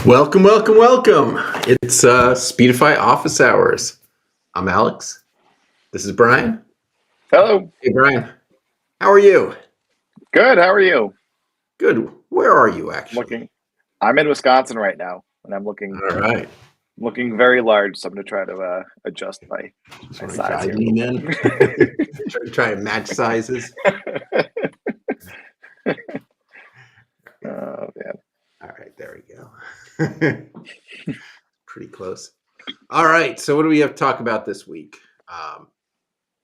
Welcome, welcome, welcome. It's Speedify Office Hours. I'm Alex. This is Brian. Hello. Hey, Brian. How are you? Good. How are you? Good. Where are you, actually? I'm in Wisconsin right now, and I'm looking very large, so I'm going to try to adjust my size here. Lean in. try to match sizes. Oh, man. All right, there we go. Pretty close. All right, so what do we have to talk about this week?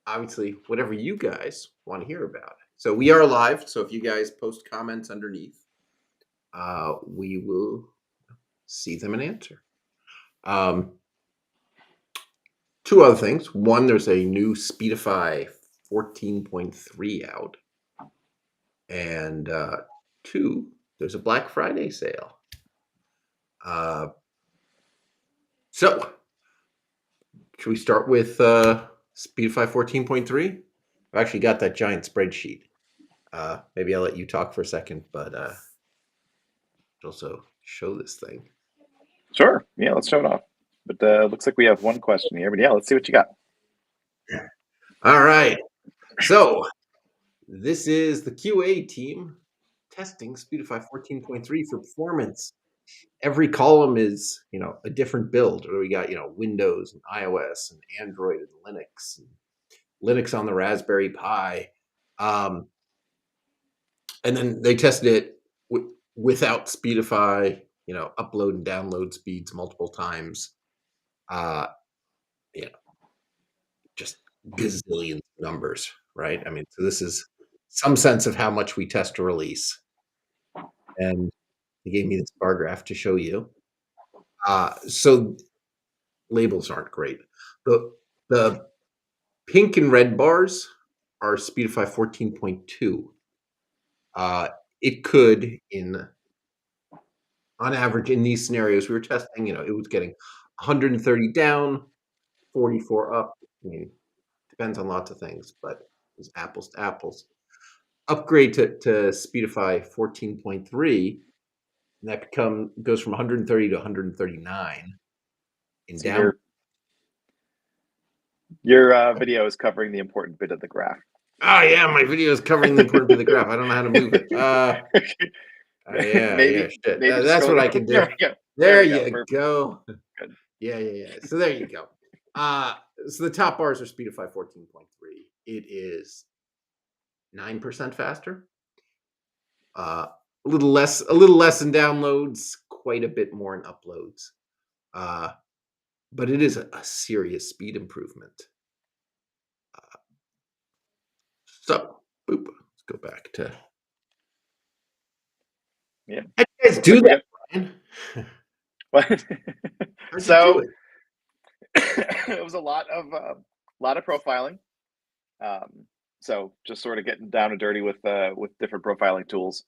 Obviously, whatever you guys want to hear about. So we are live, so if you guys post comments underneath, we will see them and answer. Two other things. One, there's a new Speedify 14.3 out. And two, there's a Black Friday sale. So, should we start with Speedify 14.3? I've actually got that giant spreadsheet. Maybe I'll let you talk for a second, but also show this thing. Sure. Yeah, let's show it off. But looks like we have one question here. But yeah, let's see what you got. All right. So, this is the QA team testing Speedify 14.3 for performance. Every column is, a different build. Or we got, Windows and iOS and Android and Linux on the Raspberry Pi. And then they tested it without Speedify, upload and download speeds multiple times. Just gazillions of numbers, right? I mean, so this is some sense of how much we test a release. And he gave me this bar graph to show you. So labels aren't great. The pink and red bars are Speedify 14.2. It could, on average, in these scenarios we were testing, it was getting 130 down, 44 up. I mean, depends on lots of things, but it's apples to apples. Upgrade to Speedify 14.3, and that goes from 130 to 139 in So down. your video is covering the important bit of the graph. Oh yeah, my video is covering the important bit of the graph. I don't know how to move it. Yeah, shit. Maybe just That's scroll what I down. can do. There There we go. you Perfect. go. Good. Yeah. So there you go. So the top bars are Speedify 14.3. It is 9% faster. A little less in downloads, quite a bit more in uploads. But it is a serious speed improvement. So, let's go back to. Yeah. How do you guys do that, Brian? How'd you do So it? it was a lot of profiling. So just sort of getting down and dirty with different profiling tools,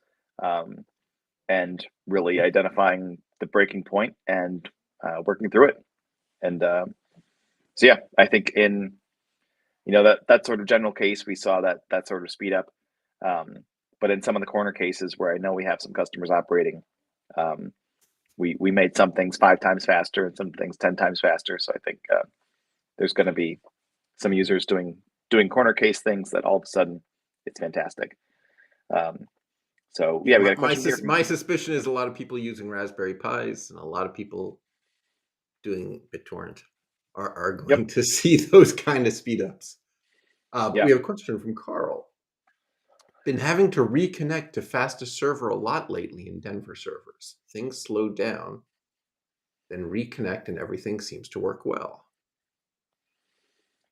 and really identifying the breaking point and working through it. And so yeah, I think in that sort of general case, we saw that sort of speed up. But in some of the corner cases where I know we have some customers operating, we made some things 5 times faster and some things 10 times faster. So I think there's going to be some users doing corner case things that all of a sudden it's fantastic. So yeah, we got a question here. My suspicion is a lot of people using Raspberry Pis and a lot of people doing BitTorrent are going to see those kind of speed ups. But we have a question from Carl. Been having to reconnect to fastest server a lot lately in Denver servers. Things slowed down, then reconnect, and everything seems to work well.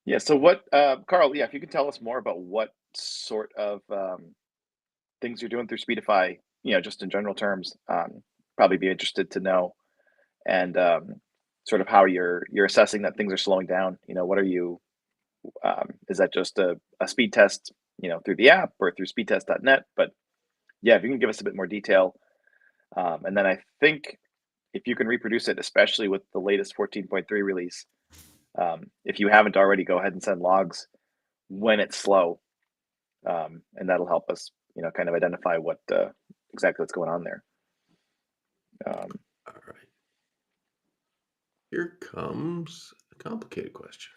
Yeah. So what, Carl? Yeah, if you could tell us more about what sort of things you're doing through Speedify, just in general terms, probably be interested to know, and sort of how you're assessing that things are slowing down. What are you? Is that just a speed test, through the app or through speedtest.net? But yeah, if you can give us a bit more detail, and then I think if you can reproduce it, especially with the latest 14.3 release, if you haven't already, go ahead and send logs when it's slow, and that'll help us, kind of identify what exactly what's going on there. All right. Here comes a complicated question.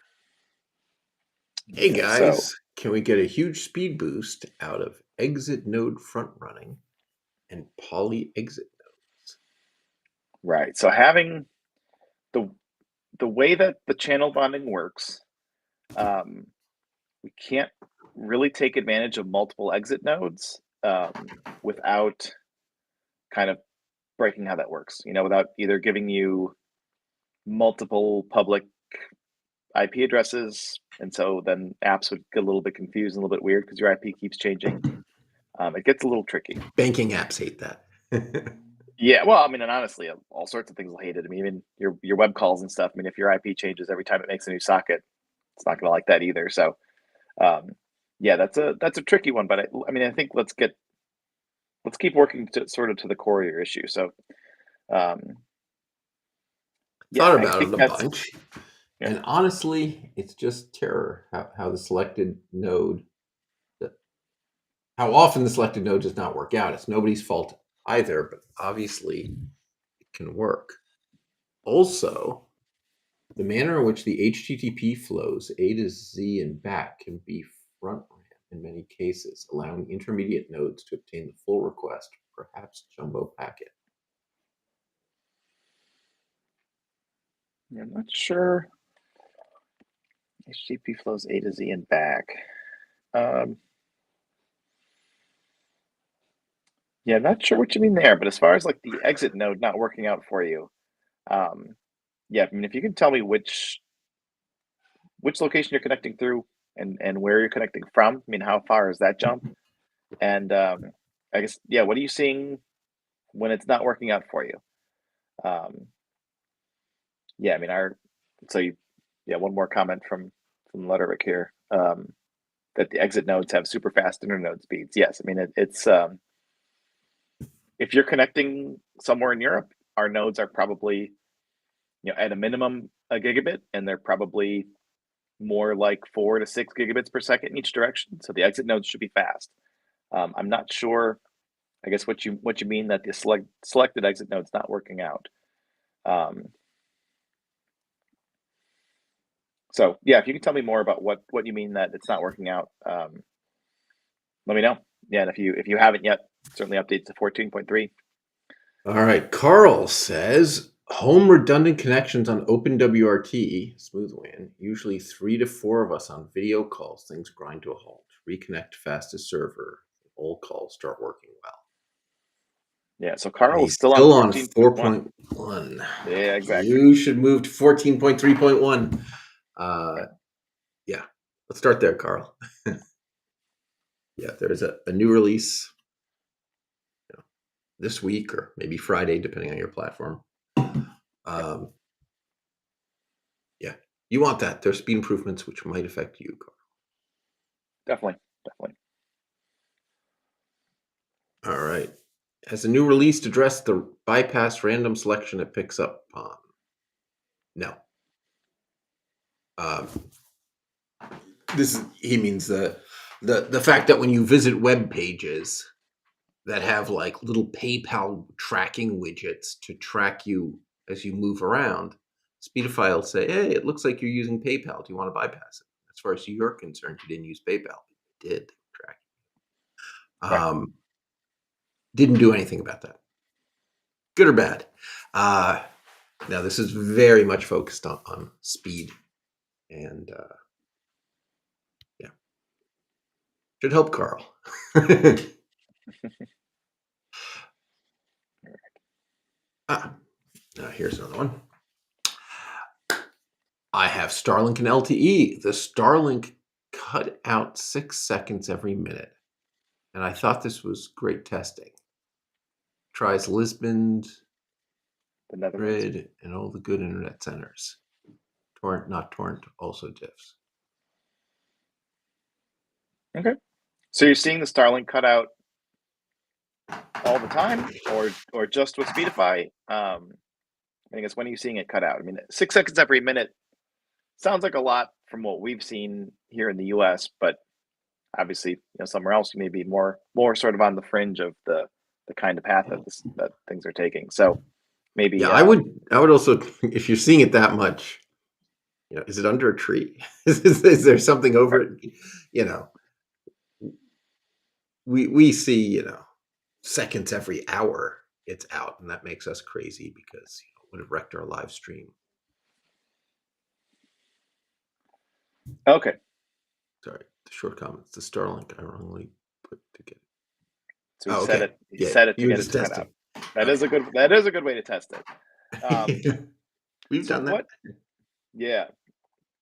Hey guys, can we get a huge speed boost out of exit node front running and poly exit nodes? Right. So having the way that the channel bonding works, we can't really take advantage of multiple exit nodes without kind of breaking how that works. Without either giving you multiple public IP addresses, and so then apps would get a little bit confused and a little bit weird because your IP keeps changing. It gets a little tricky. Banking apps hate that. Yeah, well, I mean, and honestly, all sorts of things will hate it. I mean, even your web calls and stuff. I mean, if your IP changes every time it makes a new socket, it's not going to like that either. So, yeah, that's a tricky one. But I mean, I think let's keep working to sort of to the core of your issue. So, yeah, thought I about think it a that's bunch, and honestly, it's just terror how the selected node, how often the selected node does not work out. It's nobody's fault either, but obviously it can work. Also, the manner in which the HTTP flows A to Z and back can be front ramp in many cases, allowing intermediate nodes to obtain the full request, perhaps jumbo packet. I'm not sure. HTTP flows A to Z and back. Yeah, not sure what you mean there, but as far as like the exit node not working out for you, yeah, I mean, if you can tell me which location you're connecting through, and where you're connecting from. I mean, how far is that jump? And I guess, yeah, what are you seeing when it's not working out for you? Um, yeah, I mean, so you, yeah, one more comment from Lutterick here, that the exit nodes have super fast internode speeds. Yes, I mean it's if you're connecting somewhere in Europe, our nodes are probably, at a minimum a gigabit, and they're probably more like 4 to 6 gigabits per second in each direction. So the exit nodes should be fast. I'm not sure, I guess, what you mean that the selected exit node's not working out. Um, so yeah, if you can tell me more about what you mean that it's not working out, let me know. Yeah, and if you haven't yet, certainly update to 14.3. All right. Carl says home redundant connections on OpenWRT, smooth WAN, usually 3 to 4 of us on video calls, things grind to a halt. Reconnect fastest server. All calls start working well. Yeah, so And Carl is he's still on still on 14.1. 4.1. Yeah, exactly. You should move to 14.3.1. Yeah, Yeah. Let's start there, Carl. Yeah, there's a new release this week or maybe Friday, depending on your platform. yeah, Yeah, you want that. There's speed improvements which might affect you, Carl. definitely, definitely. All right. Has a new release addressed the bypass random selection it picks up on? No. Um, he means the fact that when you visit web pages that have like little PayPal tracking widgets to track you as you move around, Speedify will say, "Hey, it looks like you're using PayPal. Do you want to bypass it?" As far as you're concerned, you didn't use PayPal. You did track. Right. Didn't do anything about that. Good or bad? Uh, Now this is very much focused on speed, and yeah, should help Carl. ah, Here's another one. I have Starlink and LTE. The Starlink cut out 6 seconds every minute, and I thought this was great testing. Tries Lisbon, The Netherlands. Grid, and all the good internet centers. Torrent, not torrent, also diffs. Okay. So you're seeing the Starlink cut out all the time, or just with Speedify? I guess when are you seeing it cut out? I mean, 6 seconds every minute sounds like a lot from what we've seen here in the U.S., but obviously, somewhere else you may be more sort of on the fringe of the kind of path that things are taking. So Yeah, maybe, I would also, if you're seeing it that much, is it under a tree? Is there something over right, it? You know, we see, seconds every hour it's out, and that makes us crazy because it would have wrecked our live stream. okay. Sorry, the short comments. The Starlink I wrongly put together. So Oh, okay. he Yeah, set it to you were get it just to cut out. testing. Okay. That is a good way to test it. Um, We've so done that. what? Yeah.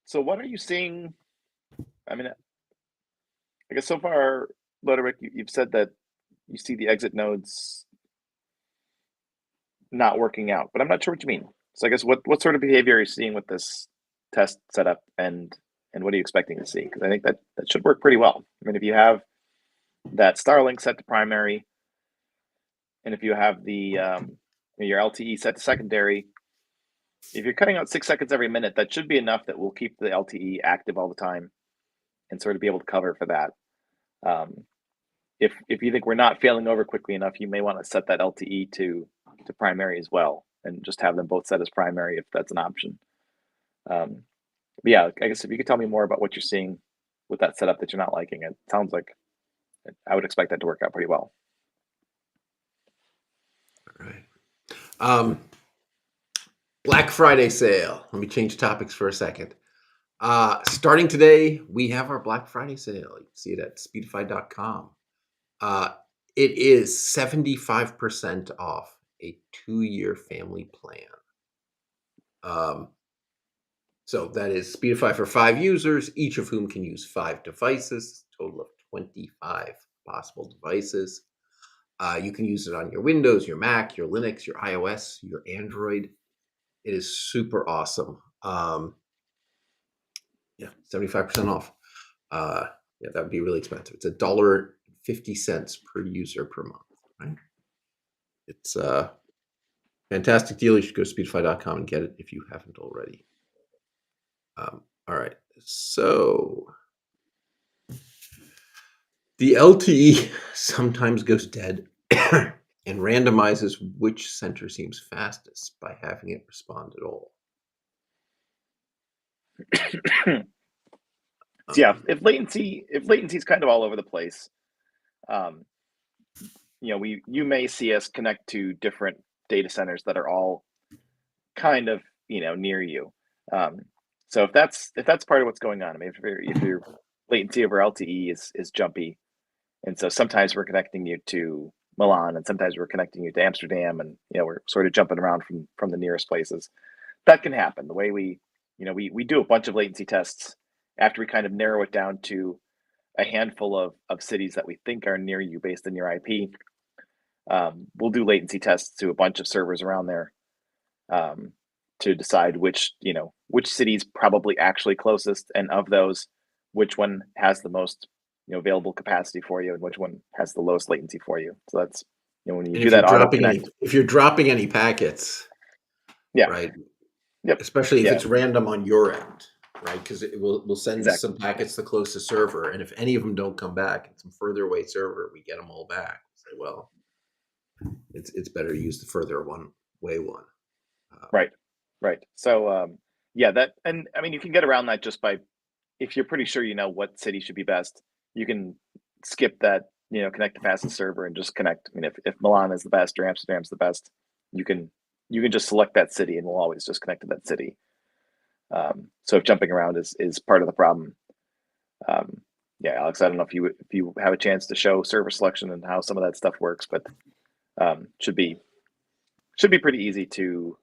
So what are you seeing? I mean, I guess so far, Loderick, you've said that you see the exit nodes not working out, but I'm not sure what you mean. So I guess what sort of behavior are you seeing with this test setup, and what are you expecting to see? Because I think that should work pretty well. I mean, if you have that Starlink set to primary, and if you have your LTE set to secondary, if you're cutting out 6 seconds every minute, that should be enough that will keep the LTE active all the time and sort of be able to cover for that. Um, if you think we're not failing over quickly enough, you may want to set that LTE to primary as well, and just have them both set as primary if that's an option. Um, but yeah, I guess if you could tell me more about what you're seeing with that setup that you're not liking, it sounds like I would expect that to work out pretty well. All right. Black Friday sale. Let me change topics for a second. Starting today, we have our Black Friday sale. You can see it at speedify.com. Uh, it is 75% off a 2-year family plan. Um, So that is Speedify for 5 users, each of whom can use 5 devices, total of 25 possible devices. You can use it on your Windows, your Mac, your Linux, your iOS, your Android. It is super awesome. Yeah, 75% off. Yeah, that would be really expensive. It's $1.50 per user per month, right? It's a fantastic deal. You should go to speedify.com and get it if you haven't already. All right. So the LTE sometimes goes dead and randomizes which center seems fastest by having it respond at all. So yeah, if latency is kind of all over the place, um, you may see us connect to different data centers that are all kind of near you. Um, so if that's part of what's going on, I mean, if your latency over LTE is jumpy, and so sometimes we're connecting you to Milan, and sometimes we're connecting you to Amsterdam, and we're sort of jumping around from the nearest places. That can happen. The way we do a bunch of latency tests after we kind of narrow it down to a handful of cities that we think are near you based on your IP. We'll do latency tests to a bunch of servers around there, um, to decide which city's probably actually closest, and of those, which one has the most available capacity for you, and which one has the lowest latency for you. So that's when you And do that auto connect. if you're dropping any packets, Yeah. right? Yep. Especially if Yeah. it's random on your end, right? Because we'll send Exactly. some packets to the closest server, and if any of them don't come back, it's some further away server, we get them all back. Say, well, it's better to use the further away one. Right. Right. So yeah, that, and I mean you can get around that just by, if you're pretty sure you know what city should be best, you can skip that, connect the fastest server and just connect. I mean, if Milan is the best or Amsterdam's the best, you can just select that city, and we'll always just connect to that city. So if jumping around is part of the problem, um, yeah, Alex, I don't know if you have a chance to show server selection and how some of that stuff works, but should be pretty easy to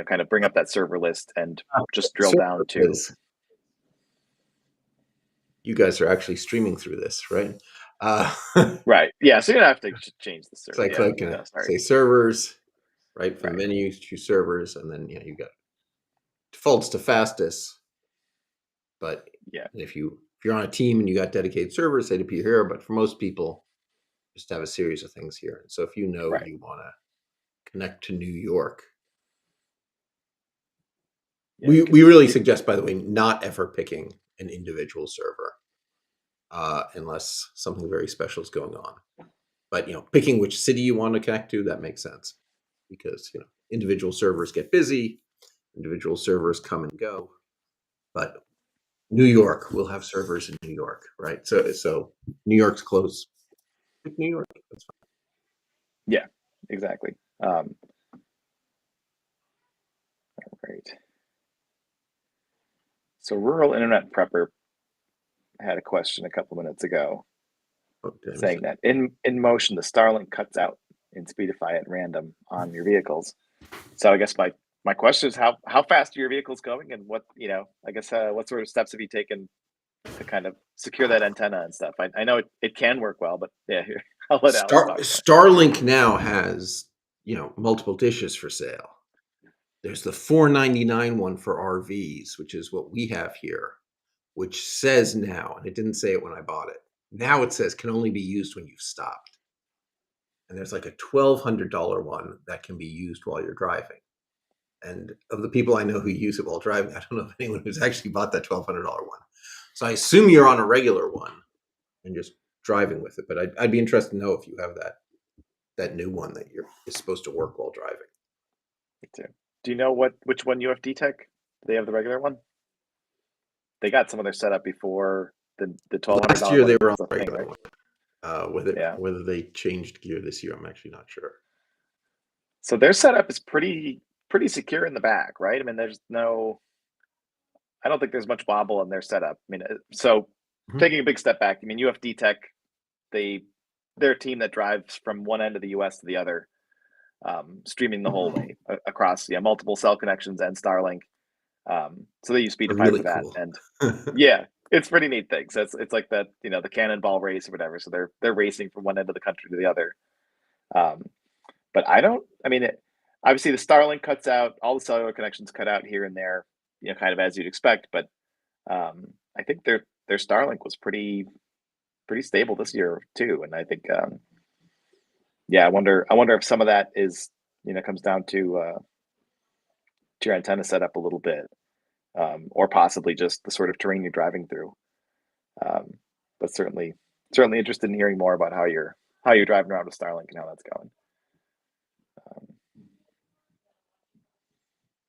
kind of bring up that server list and just drill down to. Because you guys are actually streaming through this, right? Uh, Right. Yeah. So you don't have to change the so server. I Yeah. click and No, sorry. say servers, right? From Right. the menu, choose servers, and then you got defaults to fastest. But Yeah. if you're on a team and you got dedicated servers, they'd appear here. But for most people, just have a series of things here. And so if you know Right. you want to connect to New York, Yeah. You we can. really suggest, by the way, not ever picking an individual server unless something very special is going on. But picking which city you want to connect to, that makes sense because individual servers get busy, individual servers come and go. But New York will have servers in New York, right? So New York's close. Pick New York. That's fine. Yeah. Exactly. Right. So rural internet prepper had a question a couple minutes ago Oh, did I miss saying it? that in motion the Starlink cuts out in Speedify at random on your vehicles. So I guess my question is how fast are your vehicles going, and what I guess what sort of steps have you taken to kind of secure that antenna and stuff? I know it can work well, but yeah, here, I'll let Alex talk more. Starlink now has multiple dishes for sale. There's the $4.99 one for RVs, which is what we have here, which says now, and it didn't say it when I bought it. Now it says can only be used when you've stopped. And there's like a $1,200 one that can be used while you're driving. And of the people I know who use it while driving, I don't know of anyone who's actually bought that $1,200 one. So I assume you're on a regular one and just driving with it. But I'd be interested to know if you have that new one that is supposed to work while driving. Me too. Do you know which one UFD Tech? Do they have the regular one? They got some of their setup before the Last $1,200 year one they were on was a a thing, regular right? one. Yeah. Whether they changed gear this year, I'm actually not sure. So their setup is pretty secure in the back, right? I mean, I don't think there's much wobble in their setup. I mean, so Mhm. taking a big step back, I mean, UFD Tech, they're a team that drives from one end of the U.S. to the other, streaming the whole way across multiple cell connections and Starlink. So they use Are Speedify really for that, cool. and yeah, it's pretty neat thing. So it's like that, the cannonball race or whatever. So they're racing from one end of the country to the other. Um, but I don't. I mean, obviously the Starlink cuts out all the cellular connections cut out here and there, kind of as you'd expect. But I think their Starlink was pretty stable this year too, and I think yeah, I wonder if some of that is comes down to your antenna setup a little bit, or possibly just the sort of terrain you're driving through. Um, but certainly interested in hearing more about how you're driving around with Starlink and how that's going.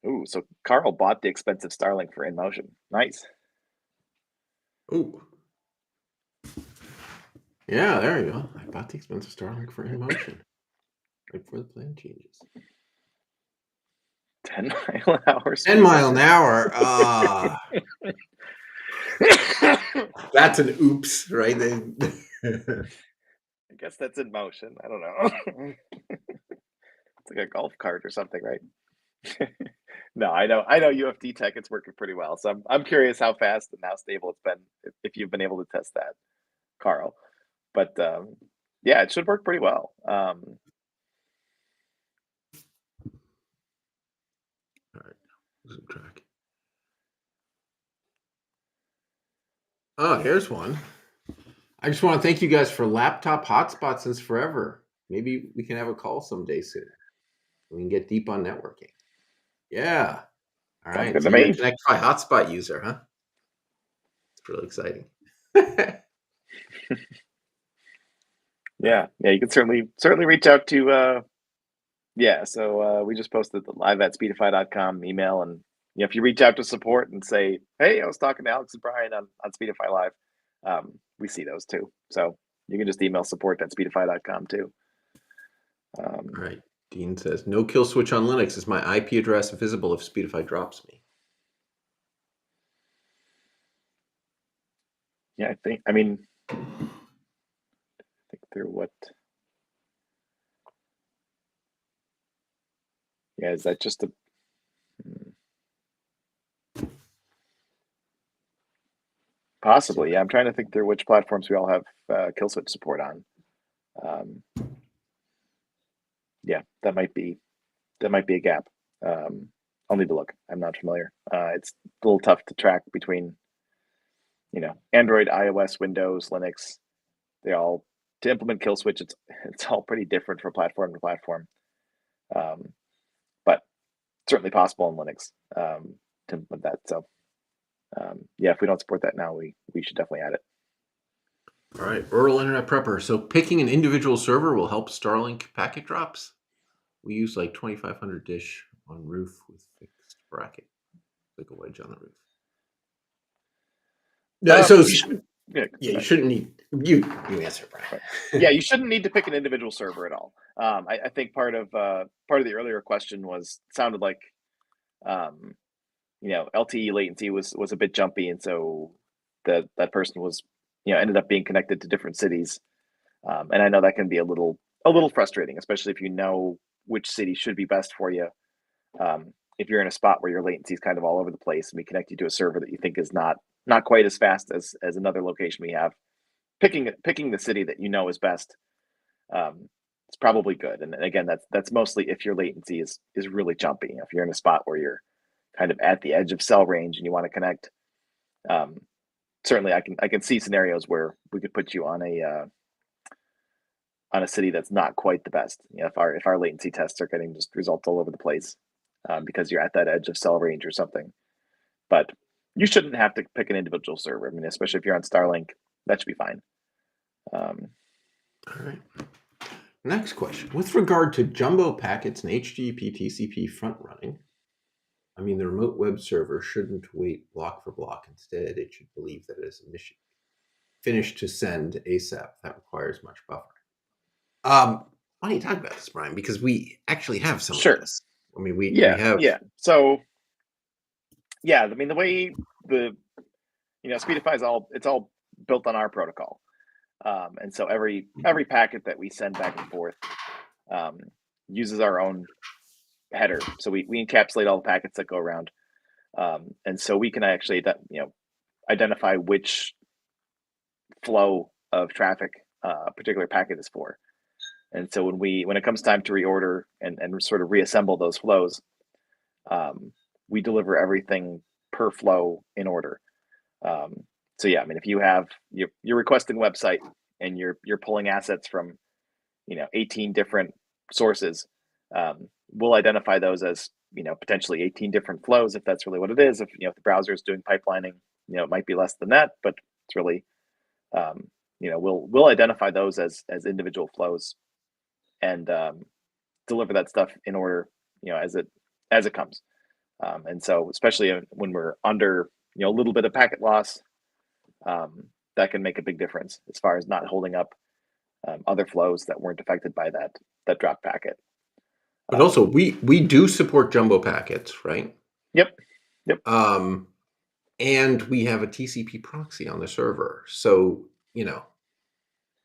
Um, ooh, so Carl bought the expensive Starlink for InMotion. Nice. Ooh. Yeah, there you go. I bought the expensive Starlink for InMotion right before the plan changes. 10-mile-an-hour 10 speed mile an limit. hour. That's an oops, right? I guess that's in motion. I don't know. It's like a golf cart or something, right? No, I know UFD tech. It's working pretty well. So I'm curious how fast and how stable it's been if you've been able to test that, Carl. But yeah, it should work pretty well. All right, losing track. Oh, here's one. I just want to thank you guys for laptop hotspot since forever. Maybe we can have a call someday soon. We can get deep on networking. Yeah. All Sounds right. good So to you're a me. Connectify hotspot user, huh? It's really exciting. All Yeah, right. yeah. You can certainly reach out to yeah. So we just posted the live at speedify.com email, and if you reach out to support and say, "Hey, I was talking to Alex and Brian on Speedify Live," we see those too. So you can just email support at speedify.com too. All Um, right. Dean says, no kill switch on Linux. Is my IP address visible if Speedify drops me? yeah, I think through what? Yeah, is that just a hmm, See if possibly? I Yeah, I'm trying to think through which platforms we all have kill switch support on. Um, yeah, that might be a gap. Um, I'll need to look. I'm not familiar. It's a little tough to track between Android, iOS, Windows, Linux. They all to implement kill switch. It's all pretty different from platform to platform. Um, but certainly possible in Linux to implement that. So yeah, if we don't support that now, we should definitely add it. All right, rural internet prepper. So picking an individual server will help Starlink packet drops. We use like 2500 dish on roof with fixed bracket, like a wedge on the roof. Yeah, so You should. Yeah, yeah, you right, shouldn't need you answer, right. Brian. Yeah, you shouldn't need to pick an individual server at all. I think part of the earlier question sounded like um, LTE latency was a bit jumpy, and so that person was ended up being connected to different cities, and I know that can be a little frustrating, especially if you know which city should be best for you. If you're in a spot where your latency is kind of all over the place, and we connect you to a server that you think is not quite as fast as another location we have, picking the city that you know is best, it's probably good. And again, that's mostly if your latency is really jumpy. If you're in a spot where you're kind of at the edge of cell range and you want to connect, um, certainly I can see scenarios where we could put you on a city that's not quite the best. If our latency tests are getting just results all over the place, because you're at that edge of cell range or something. But you shouldn't have to pick an individual server. I mean, especially if you're on Starlink, that should be fine. Um, All right. Next question. With regard to jumbo packets and HTTP TCP front running, I mean, the remote web server shouldn't wait block for block. Instead, it should believe that it is a mission finished to send ASAP. That requires much buffering. Why don't you talk about this, Brian? Because we actually have some of sure. this. I mean, we Yeah. have. Yeah. So yeah, I mean the way Speedify is all built on our protocol, and so every packet that we send back and forth um, uses our own header. So we encapsulate all the packets that go around. And so we can actually identify which flow of traffic a particular packet is for. And so when it comes time to reorder and sort of reassemble those flows, um, we deliver everything per flow in order. Um, so yeah, I mean, if you're requesting a website and you're pulling assets from 18 different sources, we'll identify those as potentially 18 different flows if that's really what it is. If the browser is doing pipelining, it might be less than that, but it's really we'll identify those as individual flows and deliver that stuff in order as it comes. And so especially when we're under a little bit of packet loss, that can make a big difference as far as not holding up other flows that weren't affected by that drop packet. But also, we do support jumbo packets, right? Yep. Yep. Um, and we have a TCP proxy on the server. So,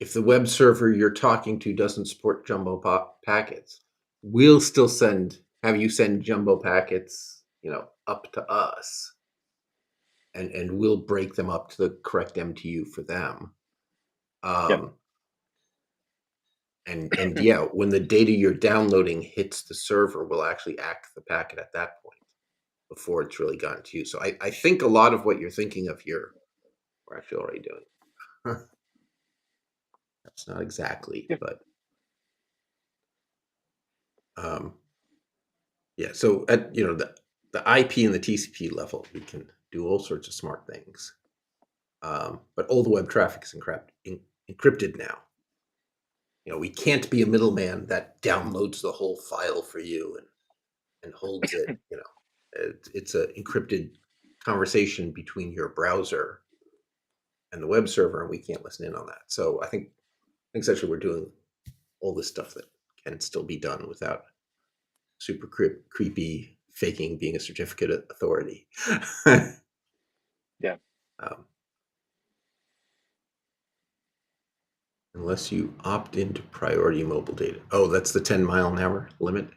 if the web server you're talking to doesn't support jumbo packets, we'll still have you send jumbo packets, up to us, and we'll break them up to the correct MTU for them. Yep. Um, and yeah, when the data you're downloading hits the server, we'll actually act the packet at that point before it's really gotten to you. So I think a lot of what you're thinking of here, we're actually already doing. That's not exactly, Yep. but yeah. So at the IP and the TCP level, we can do all sorts of smart things. But all the web traffic is encrypted now. We can't be a middleman that downloads the whole file for you and holds it. It's an encrypted conversation between your browser and the web server, and we can't listen in on that. So I think essentially we're doing all this stuff that can still be done without super creepy faking being a certificate authority. Yeah. um, unless you opt into priority mobile data. Oh, that's the 10-mile-an-hour limit.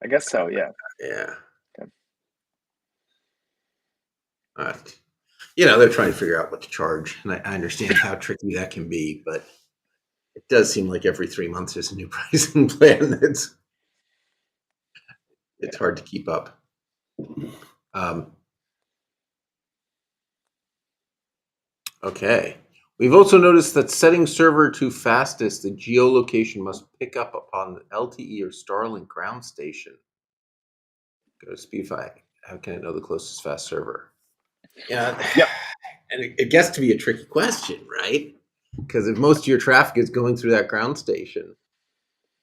I guess so. Yeah. Yeah. Okay. Uh, they're trying to figure out what to charge, and I understand how tricky that can be, but it does seem like every 3 months there's a new pricing plan. It's Yeah. hard to keep up. Okay. We've also noticed that setting server to fastest, the geolocation must pick up upon the LTE or Starlink ground station. Go to Speedify. How can it know the closest fast server? Yeah, Yep. and it gets to be a tricky question, right? Because if most of your traffic is going through that ground station,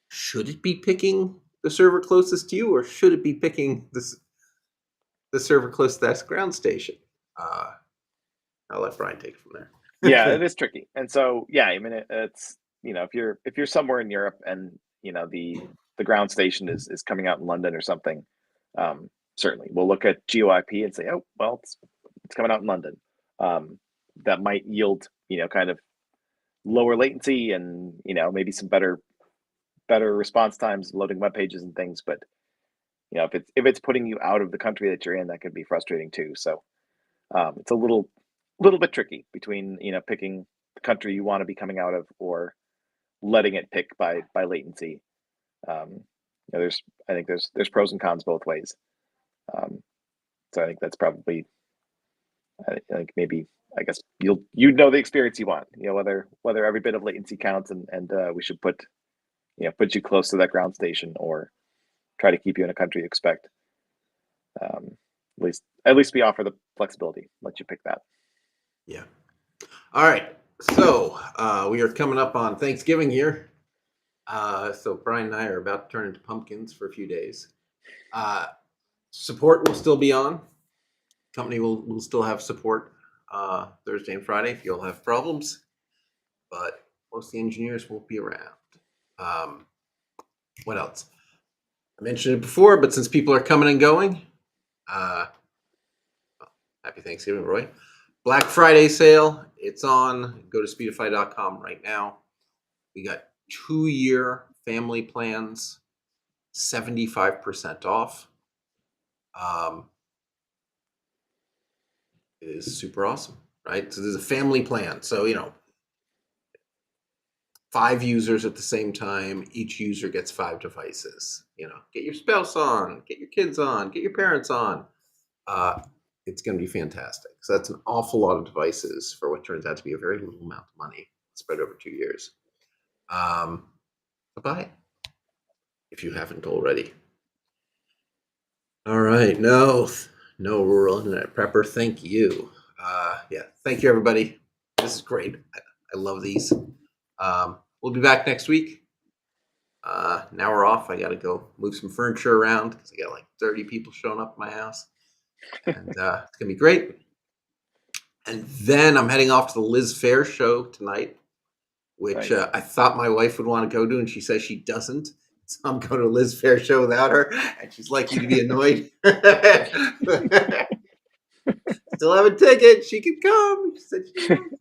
should it be picking the server closest to you, or should it be picking the server closest to that ground station? Uh, I'll let Brian take it from Yeah, there. it is tricky. And so, yeah, I mean, it's if you're somewhere in Europe and the ground station is coming out in London or something, certainly we'll look at GeoIP and say, oh, well, it's coming out in London. Um, that might yield kind of lower latency and maybe some better response times, loading web pages and things. But if it's putting you out of the country that you're in, that could be frustrating too. So it's a little bit tricky between picking the country you want to be coming out of or letting it pick by latency. There's I think there's pros and cons both ways. Um, so I think that's probably I think maybe I guess you'd know the experience you want. Whether every bit of latency counts and we should put you close to that ground station or try to keep you in a country you expect. Um, at least we offer the flexibility, let you pick that. Yeah. All right. So we are coming up on Thanksgiving here. So Brian and I are about to turn into pumpkins for a few days. Support will still be on. Company will still have support Thursday and Friday if you'll have problems, but most of the engineers won't be around. What else? I mentioned it before, but since people are coming and going, happy Thanksgiving, Roy. Black Friday sale. It's on. Go to speedify.com right now. We got 2-year family plans, 75% off. is super awesome, right? So there's a family plan. So, 5 users at the same time, each user gets 5 devices. Get your spouse on, get your kids on, get your parents on. Uh, it's going to be fantastic. So that's an awful lot of devices for what turns out to be a very little amount of money spread over 2 years. Buy it if you haven't already. All right. No rural internet prepper. Thank you. Yeah. Thank you, everybody. This is great. I love these. We'll be back next week. Now we're off. I got to go move some furniture around because I got like 30 people showing up at my house. And it's going to be great. And then I'm heading off to the Liz Fair show tonight, which Nice. I thought my wife would want to go to, and she says she doesn't. So I'm going to a Liz Fair show without her, and she's likely to be annoyed. Still have a ticket. She can come. She said she wants to.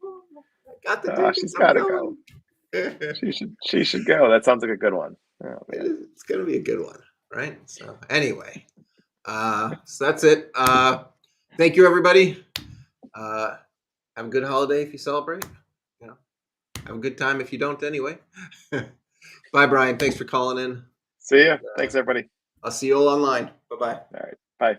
I got the She's tickets. I'm got to go. going. She should go. That sounds like a good one. Oh man. It's going to be a good one, right? So anyway, so that's it. Thank you, everybody. Have a good holiday if you celebrate. Have a good time if you don't anyway. Bye, Brian. Thanks for calling in. See ya. Thanks, everybody. I'll see you all online. Bye-bye. All right. Bye.